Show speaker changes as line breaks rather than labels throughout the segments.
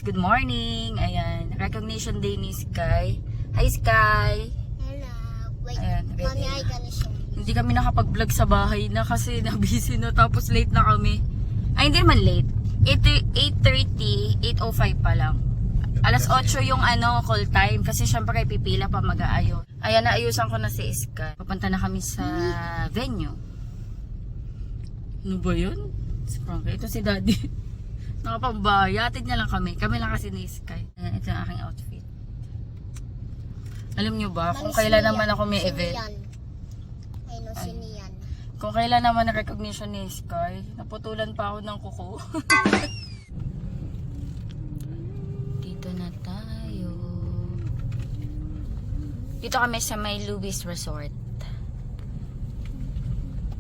guys, good morning. Ayan, recognition day ni Sky. Hi Sky.
Hello. Wait,
Ayan,
mommy, I gonna show you.
Hindi kami nakapag-vlog sa bahay na kasi na-busy na tapos late na kami. Ay, hindi naman late. 8:30, 8:05 pa lang. Alas 8 yung call time kasi syempre pipila pa mag-aayo. Ayan, naayusan ko na si Sky. Papunta na kami sa venue. Ano ba yun? Si Frankie. Ito si Daddy. Nakapambaya. Atid niya lang kami. Kami lang kasi ni Sky. Ayan, ito yung aking outfit. Alam nyo ba, kung kailan naman ako may event.
I know, siniyan.
Kung kailan naman na recognition ni Sky, naputulan pa ako ng kuko. Dito na tayo. Dito kami sa may Louis Resort.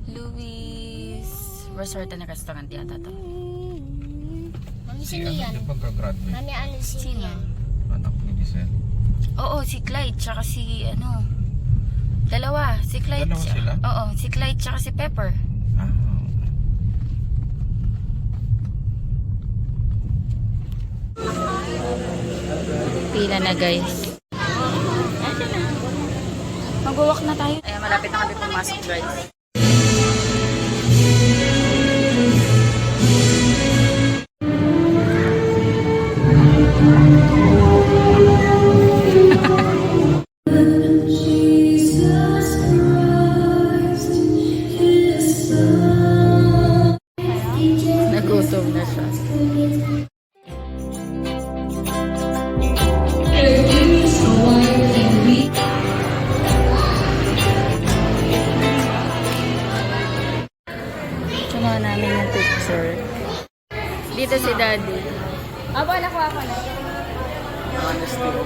Louis Resort and Restaurant yata to.
Mami,
Si
siniyan.
ano yung pagka-graduate?
Mami, ano siniyan?
Anak ni Giselle.
Oo, si Clyde, tsaka si dalawa. Si Clyde.
Dalawa sila?
Oo, si Clyde tsaka si Pepper.
Ah,
Pila na guys. Ayan na. Mag-walk na tayo. Ayan, malapit na kami pumasok guys. Nagutom na siya. Kinuha namin yung picture. Dito si Daddy. Aba, nakuha ko na.
Honest ka ba?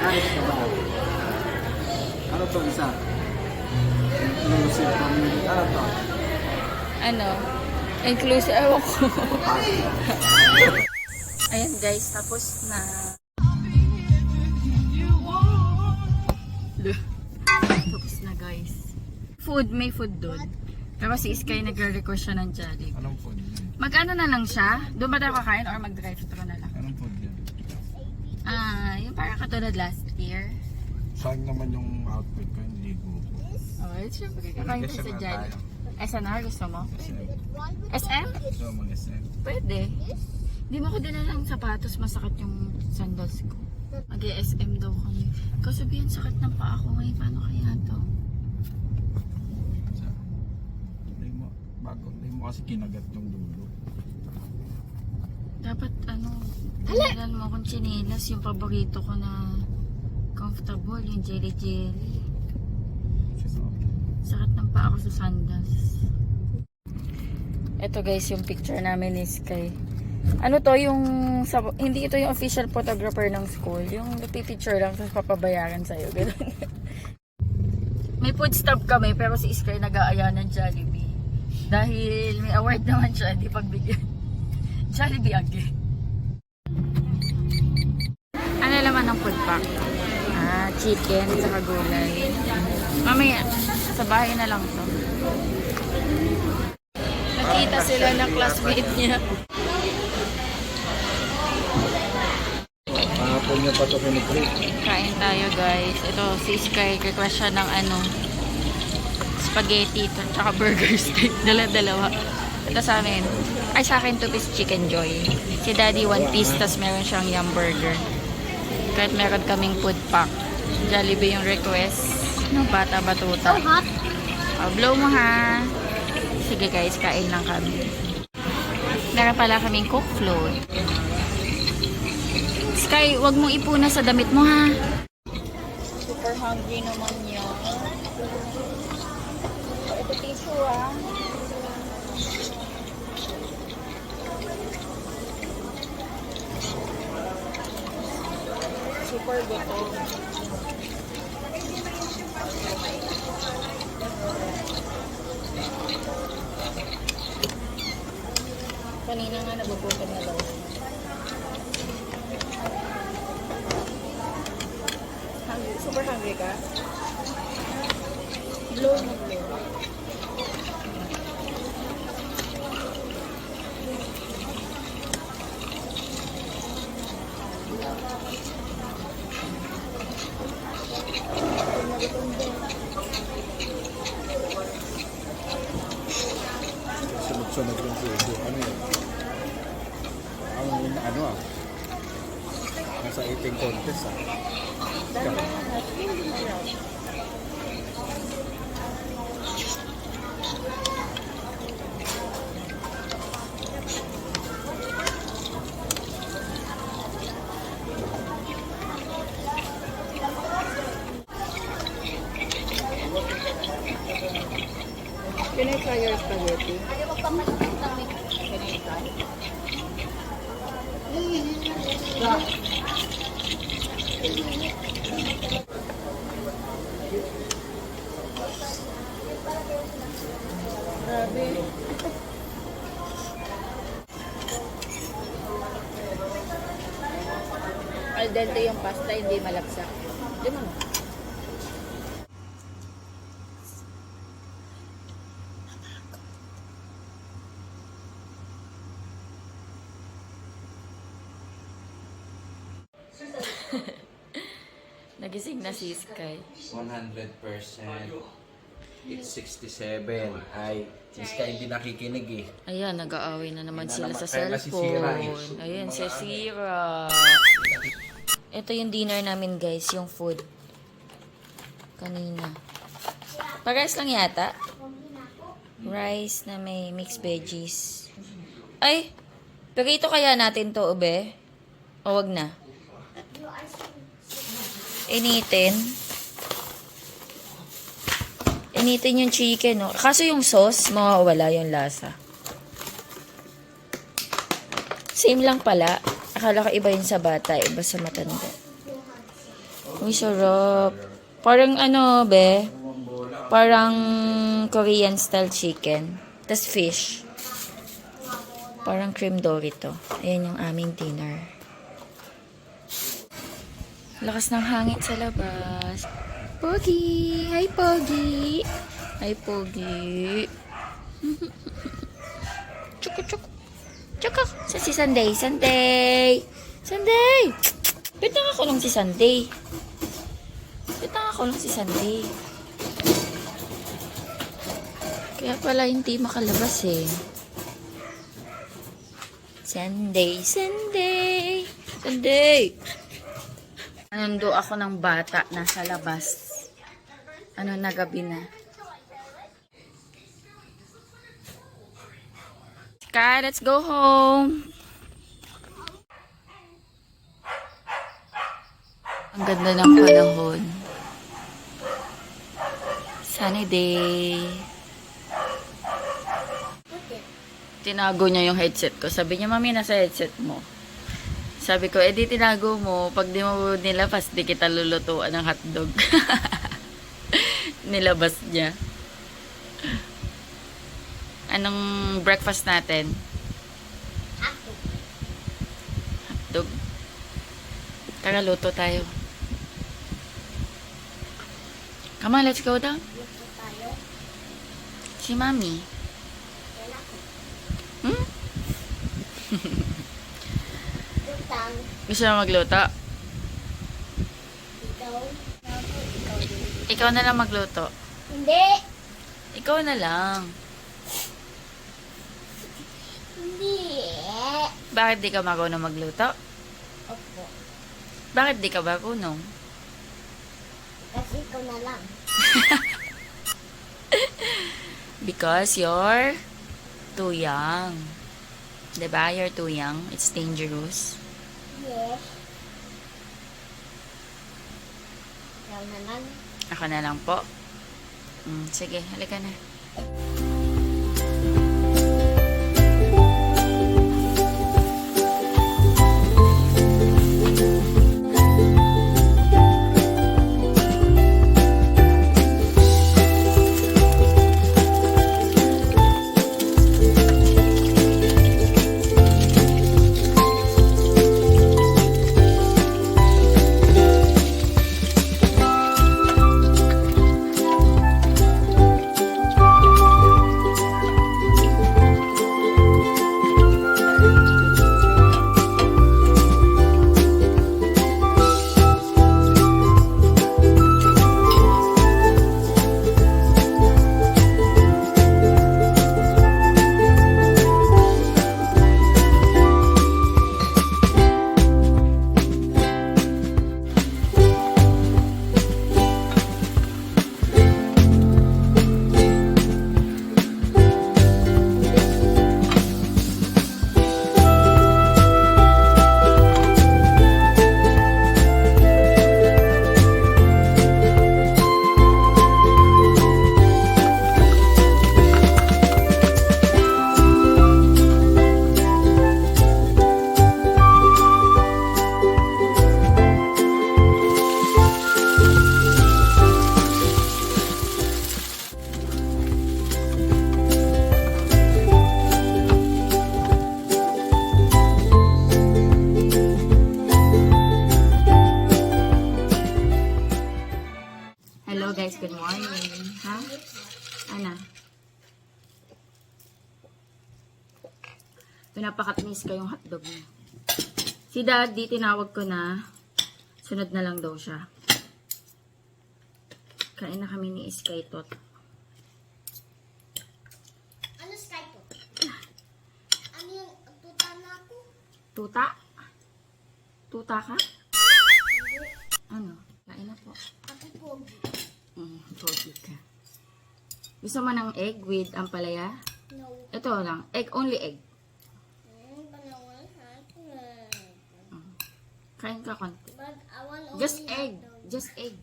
Honest ka ba? Ano to isa? Inclusive community. Ano to?
Inclusive. Ewan ko. Ayan guys, tapos na. Tapos na guys. Food, may food doon. Pero si Sky nagre-request siya ng Jollibee.
anong food yan?
Mag-ano na lang siya? Doon ba tayo kakain or mag-drive-thru na lang?
Anong food yan?
Yung parang katulad last year.
Saan naman yung outfit ko? Hindi ko.
Oh, syempre. Kakain tayo sa Jollibee. SNR, gusto mo?
SM.
SM?
So, mag-SM.
Pwede. Di mo ko dinala ng sapatos, masakit yung sandals ko. Mag-SM daw kami. Kasabihan, sakit ng paa ko ngayon. Paano kaya to?
Hindi mo kasi kinagat yung dulo.
Dapat dinalan mo akong chinelas, yung paborito ko na comfortable, yung jelly jelly. Sakit ng paa ko sa sandals. Ito guys, yung picture namin ni Sky. Ano to, hindi ito yung official photographer ng school. Yung napipicture lang, tapos papabayaran sa'yo. Ganun. May food stop kami, pero si Sky nag-aaya ng Jollibee. Dahil may award naman siya, hindi pagbigyan. Jollibee again. Ano naman ng food pack? Chicken, saka gulay. Mamaya, sa bahay na lang to. Nakita sila ng classmate niya.
Kahapon niya pa ito piniprit.
Kain tayo guys. Ito si Sky, request siya ng spaghetti tsaka burger steak. Dala-dalawa. Ito sa amin. Ay, sa akin 2-piece chicken joy. Si Daddy 1 piece, tas meron siyang yum burger. Kahit meron kaming food pack. Jollibee yung request. Bata batuta.
So hot.
Blow mo ha. Sige guys, kain lang kami. Meron pala kaming cook float. Sky, wag mong ipuna sa damit mo ha. Super hungry naman yan. Ito tissue ha. Super gutom. Kanina nga nagugutom na daw. Super hungry ka? Blow mo, blow.
ano ah. Nasa eating contest ah.
Can I try your spaghetti? Grabe. Al dente yung pasta, hindi malagsak. Di mo. Nagising na si Sky.
100%. It's 67. Ay, si Sky hindi nakikinig eh.
Ayan, nag-aaway na naman
Hindi
sila
na
sa
naman- kaya nasisira
cellphone. Ayan, si Sira. Ito yung dinner namin, guys. Yung food. Kanina. Parehas lang yata. Rice na may mixed veggies. Ay! Perito kaya natin to, ube? O wag na? Initin. Initin yung chicken, no? Kaso yung sauce, mawawala yung lasa. Same lang pala. Akala ko iba yun sa bata, iba sa matanda. Uy, sarap. Parang ano, be? Parang Korean style chicken. Tas fish. Parang cream dory to. Ayan yung aming dinner. Lakas ng hangin sa labas. Pogi! Hi, Pogi! Hi, Pogi! Chuku, chuku! Chuku! Sa si Sunday! Sunday! Sunday! Ba't nakakulong si Sunday? Ba't nakakulong si Sunday? Kaya pala hindi makalabas eh. Sunday! Sunday! Sunday! Nando ako ng bata nasa labas. Ano na gabi na. Sky, let's go home. Ang ganda ng panahon. Sunny day. Tinago niya yung headset ko. Sabi niya, mami, nasa headset mo. Sabi ko, di tinago mo. Pag di mo nilabas, di kita lulutuan ng hotdog. Nilabas niya. Anong breakfast natin? Hotdog. Tara, luto tayo. Come on, let's go down. Si mami. Hmm? Gusto mo magluto? Ikaw na lang magluto.
Hindi.
Ikaw na lang.
Hindi.
Bakit di ka marunong magluto?
Opo.
Bakit di ka marunong?
Kasi ikaw na lang.
Because you're too young. Diba? You're too young. It's dangerous.
Yes. Ikaw na lang.
Ako na lang po. Sige, halika na. Good morning. Ha? Ana? Pinapakatnis ko yung hotdog niya. Si Daddy, tinawag ko na. Sunod na lang daw siya. Kain na kami ni Sky Tot.
Ano Sky to? Ano yung tuta na ako?
Tuta? Tuta ka? Ano? Kain na po.
Ako pogi.
Pogi ka. Gusto mo ng egg with ampalaya?
No.
Ito lang. Egg, only egg.
Panawal natin.
Kain ka konti.
But I want only
Just egg.
hotdog.
Just egg.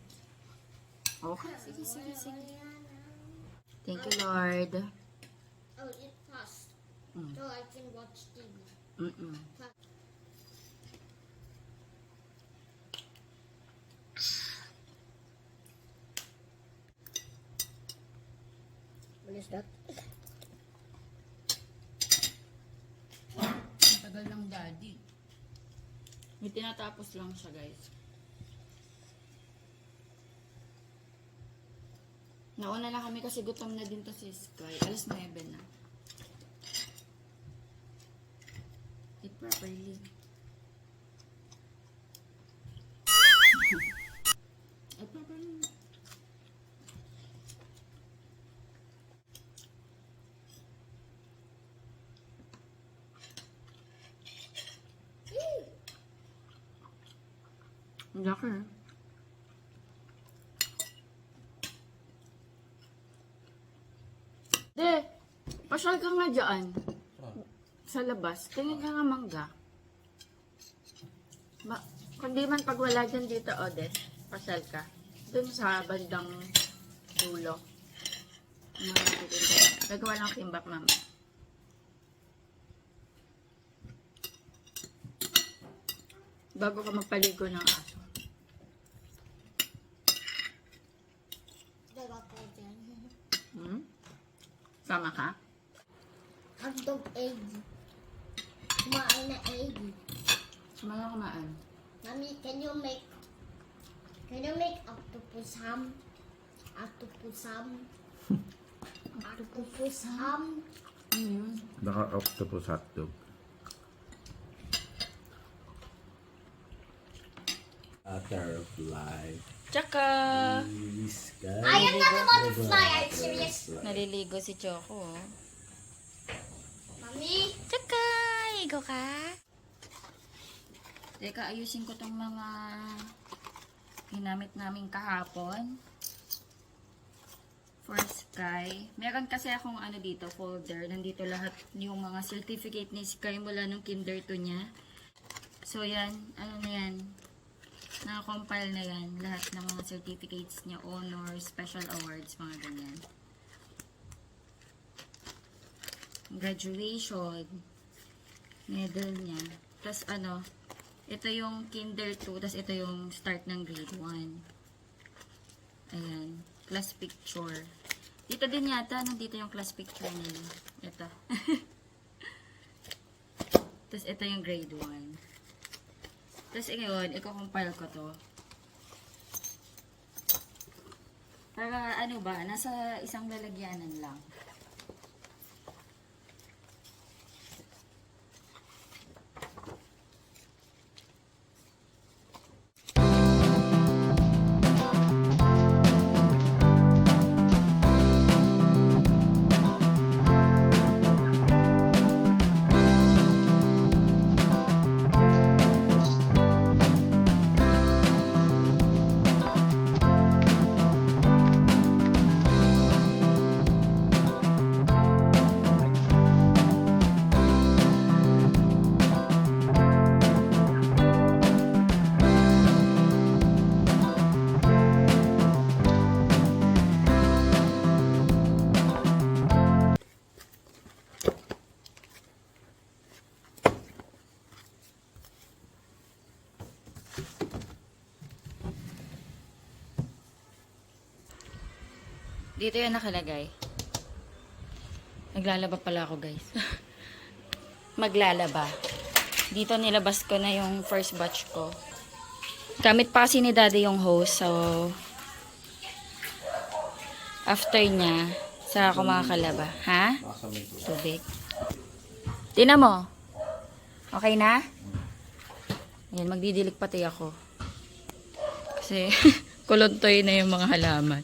Okay. Sige. Thank you, Lord.
I'll eat fast. So I can watch TV.
Mm-mm.
What is that?
Tagal ng Daddy. May tinatapos lang siya, guys. Nauna na kami kasi gutom na din to si Sky. Alas 9 na. Eat properly. Eat properly. Laki. De, pasyal ka nga dyan. Sa labas. Tingin ka nga mangga. Kundi man pag wala dyan dito, Odette, pasyal ka. Dun sa bandang dulo. Nagawa lang kimbap, mama. Bago ka magpaligo ng aso.
Daga ko dyan.
Hmm? Sama ka?
Hotdog egg. Kumain na egg.
Sama na kumaan.
Mommy, can you make octopus ham? Octopus ham? Octopus ham?
Ano yun?
Naka-octopus hotdog. Butterfly.
Tsaka!
Sky.
I am not a butterfly, I'm serious.
Naliligo si Choco. Oh.
Mommy?
Tsaka! Igo ka? Teka, ayusin ko tong mga ginamit namin kahapon. For Sky. Meron kasi akong ano dito, folder. Nandito lahat yung mga certificate ni Sky mula nung kinder to niya. So yan, ano na yan. Naka-compile na yan. Lahat ng mga certificates niya, honors, special awards, mga ganyan. Graduation. Medal niya. Tapos ano, ito yung kinder 2, tapos ito yung start ng grade 1. Ayan. Class picture. Dito din yata, nandito yung class picture niya. Ito. Tapos ito yung grade 1. Tapos ngayon, i-compile ko to. Para ano ba, nasa isang lalagyanan lang. Dito yan nakalagay. Naglalaba pala ako, guys. Maglalaba. Dito nilabas ko na yung first batch ko. Gamit pa kasi ni Daddy yung hose, so After niya, saka ako makakalaba. Ha? Tubig. Tingnan mo. Okay na? Ayan, magdidilig pati ako. Kasi, kuluntoy na yung mga halaman.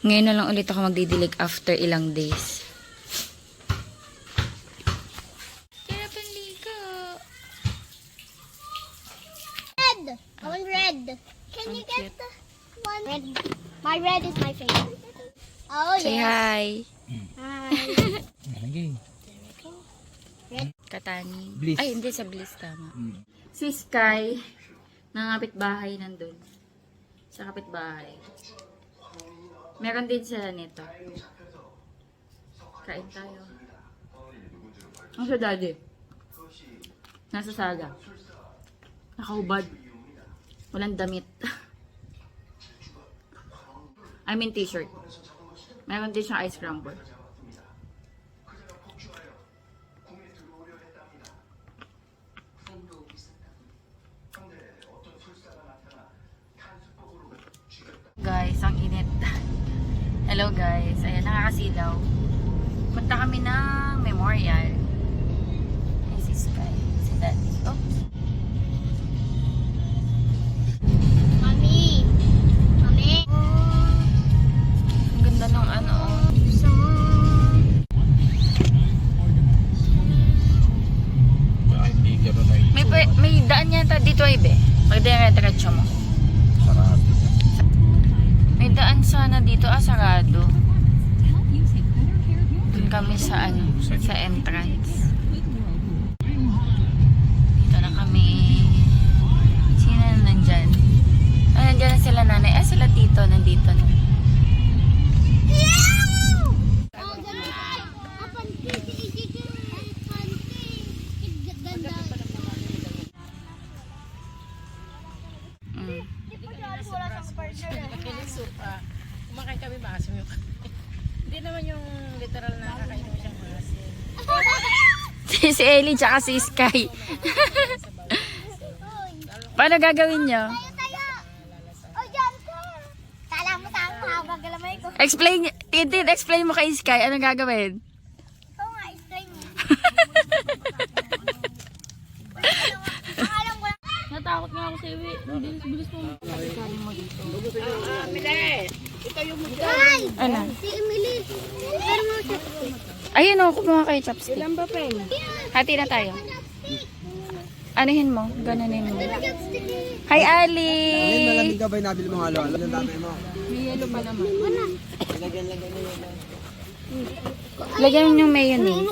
Ngayon na lang ulit ako magdidilig after ilang days. Kaya panligo.
Red. I want red. Can you get the one red? My red is my favorite. Oh
Say
yes.
hi.
Hi.
Katani.
Bliss.
Ay, hindi sa Bliss, tama. Si Sky, nangapit bahay nandun. Sa kapitbahay. Meron din sila nito. Kain tayo. Ang sa daddy? Nasa saga. Nakahubad. Walang damit. I mean t-shirt. Meron din siyang ice crumble. Guys, ang init. Hello guys. Ayan, nakakasilaw. Punta kami ng Memorial. Ay, si Sky. Si Daddy. Oh.
Mommy. Mommy.
Ang ganda ng ano. Oh. May daan yata dito ay be. Pag dire-diretso mo.
Sarado.
May daan sana dito, sarado. Doon kami sa ano, sa entrance. Dito na kami. Sino na nandyan? Ah, nandyan na sila nanay. Ah, sila tito, nandito na. Mm.
Kumakain kami maasim yung hindi naman yung literal na kakain mo siyang maasim.
Si Ellie tsaka si Sky. Paano gagawin nyo?
Oh, dyan ka. Kala mo sa ako habang galamay ko.
Explain, Tintin, explain mo kay Sky. Anong gagawin?
Oo nga, explain mo. Alam ko lang.
Natakot nga ako sa iwi. Bilis mo. Pagkakalin mo dito.
Hi!
Ano?
Si Emily. Pero mo siya.
Ayun o, kumuha kayo chopstick.
Ilan ba pen?
Hati na tayo. Anuhin mo, gananin mo.
Chopstick eh.
Hi,
Alin,
Ali!
malamig ka ba yung nabili mong halo-halo? Yung dami mo.
May yellow pa naman.
Lagyan yung mayonnaise.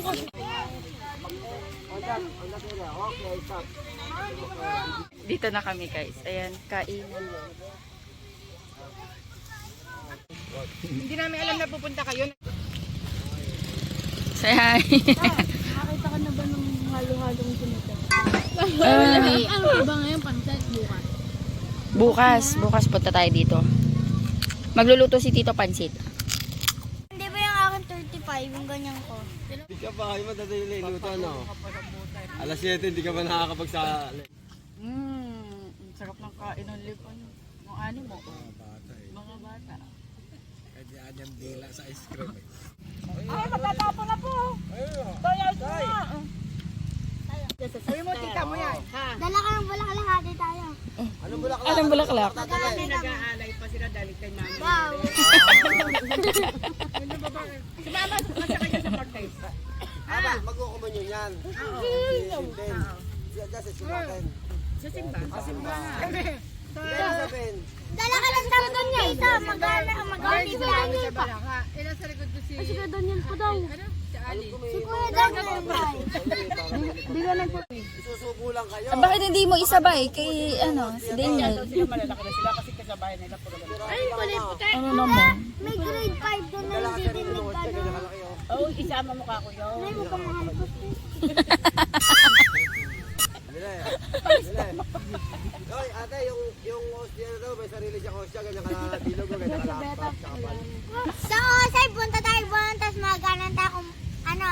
Dito na kami guys. Ayan, kainan.
Hindi namin alam na pupunta kayo.
Say hi.
Nakakita ka na ba ng halo-halong sinita? Ano ba ngayon? Pansat bukas.
Bukas punta tayo dito. Magluluto si Tito Pansit.
Hindi ba yung akin 35, yung ganyan ko?
Hindi ka ba? Kayo matadali luto, no? Alas 7, hindi ka ba nakakapagsali?
Sarap ng kain ng lipon. Ng ani mo.
Bata eh.
Mga bata.
Kaya anyang dila sa ice cream eh.
Ay, magtatapo na po. Kaya ito na. Uy mo, tita mo yan. Ha?
Dala ka ng balakalahati tayo.
Anong bulaklak?
Anong bulaklak?
Mag-aalay kami.
Nag-aalay pa sila dahil kay mami.
Wow.
Sumama sa kanya sa pagkain.
Aba, magkukumanyon yan. Sintin. Siya dyan sa sumakin.
Sa simba. Sa simba nga.
Kaya sabihin,
Dala ka ng tanggan niya. Ito, mag-aalay tayo.
Sa balaka. Nasa likod ko si...
Daniel po daw.
Ano? Si Ali.
Si Kuya Daniel po.
isusubo lang kayo.
Ah, bakit hindi mo isabay kay ano, si Daniel?
Sila malalaki na sila kasi kasabayan nila puro ganun.
Ay, kulit po tayo.
Ano naman?
May grade 5 doon na nagdidinig ka na.
Oo, isama mo ka ko yun.
Ay, mukhang mahal ko.
Hoy, ate, yung hostya na daw, may sarili siyang hostya, ganyan kalabilog, ganyan kalapap, kapal.
So, say, punta tayo buwan, tapos maganan tayo kung, ano,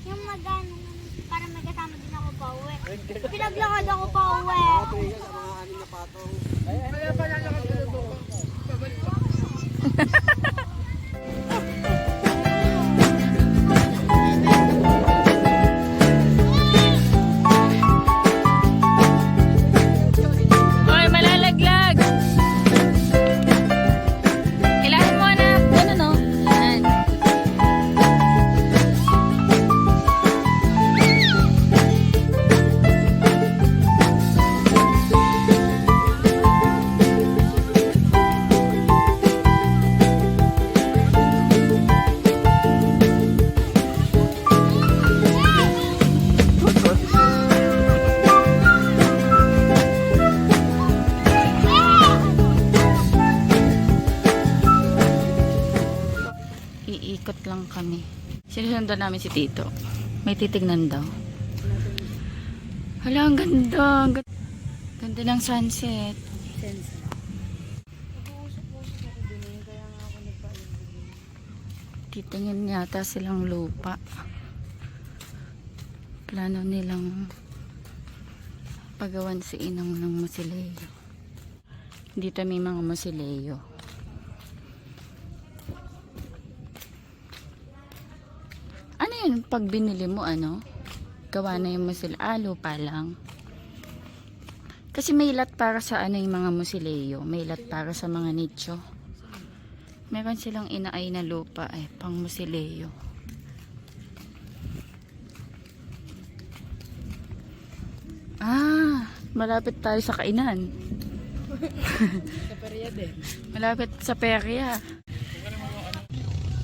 yung maganan, para may kasama din ako pa uwi. Pinaglakad ako pa uwi.
Mga tuwigan sa mga anim na patong.
Kaya pala nakatulog ko.
sinundan namin si Tito. May titignan daw. Hala, ang ganda. Ang ganda, ganda ng sunset. Titingin yata silang lupa. Plano nilang pagawan si Inang ng Masileyo. Dito may mga Masileyo. Ano yun? Pag binili mo, ano? Gawa na yung Masileyo. Lupa lang. Kasi may lot para sa ano yung mga Masileyo. May lot para sa mga nicho. Meron silang inaay na lupa pang Masileyo. Malapit tayo sa kainan.
Sa perya din.
Malapit sa perya.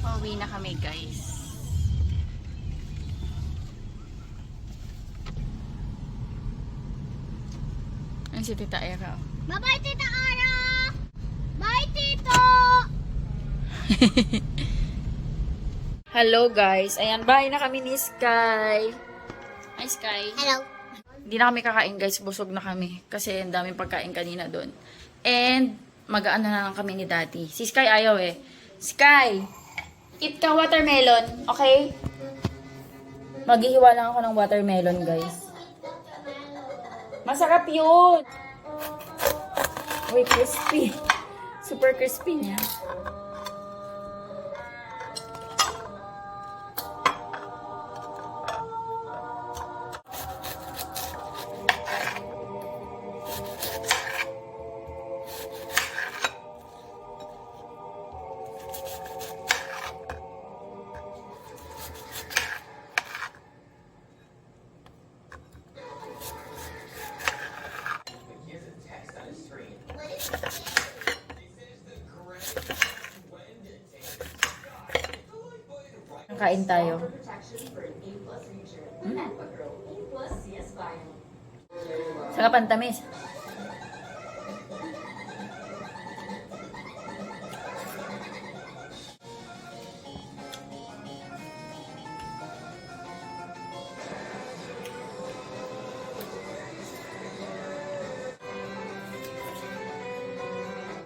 Pauwi na kami, guys. Ano si Tita Era?
Bye-bye, Tita Ara! Bye, Tito!
Hello, guys. Ayan, bye na kami ni Sky. Hi, Sky.
Hello.
Hindi na kami kakain, guys. Busog na kami. Kasi ang daming pagkain kanina doon. And, mag-aano na lang kami ni Daddy. Si Sky ayaw eh. Sky! Eat ka watermelon, okay? Maghihiwa lang ako ng watermelon, guys. Masarap yun! Uy, crispy. Super crispy niya. Kain tayo. Saka pantamis.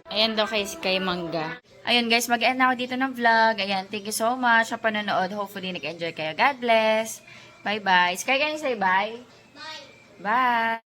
Ayan daw kay Mangga. Ayun guys, mag-end na ako dito ng vlog. Ayan, thank you so much sa panonood. Hopefully nag-enjoy kayo. God bless. Bye-bye. Sky, can you say bye? Bye. Bye.